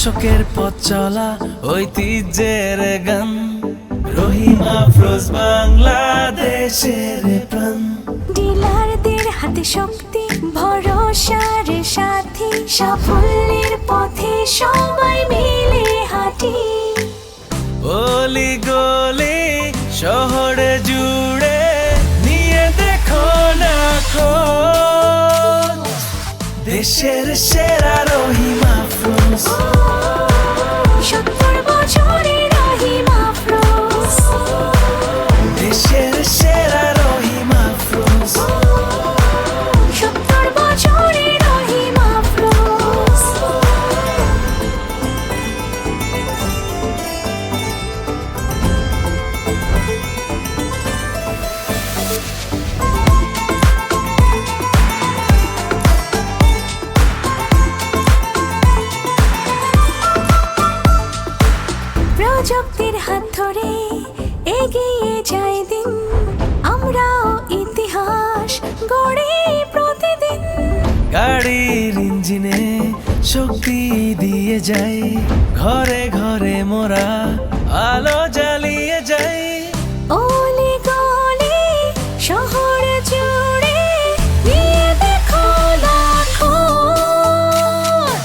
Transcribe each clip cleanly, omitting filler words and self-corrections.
দশকের পথ চলা ঐতিহ্যের গান রহিম আফরোজ বাংলাদেশের প্রাণ। ডিলারদের হাতে শক্তি, ভরসার সাথী, সাফল্যের পথে সবাই মিলে হাঁটি। অলি গলি শহরে জুড়ে নিয়ে দেখো না খোঁজ, দেশের সেরা রহিম আফরোজ। 70 বছরে রহিম আফরোজ, দেশের সেরা রহিম আফরোজ। 70 বছরে রহিম আফরোজ। প্রযুক্তির হাত ধরে এগিয়ে যায় দিন, আমরাও ইতিহাস গড়ি প্রতিদিন। গাড়ির ইঞ্জিনে শক্তি দিয়ে যাই, ঘরে ঘরে মোরা আলো জ্বালিয়ে যাই। অলি গলি শহর জুড়ে নিয়ে দেখো না খোঁজ,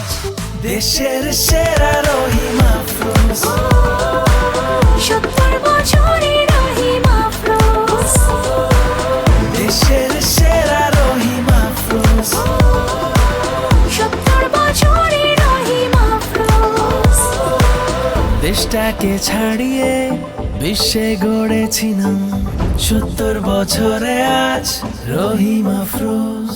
দেশের সেরা রহিম আফরোজ। 70 বছরে রহিম আফরোজ, দেশের সেরা রহিম আফরোজ। 70 বছরে রহিম আফরোজ। দেশটাকে ছাড়িয়ে বিশ্বে গড়েছি নাম, 70 বছরে আজ রহিম আফরোজ।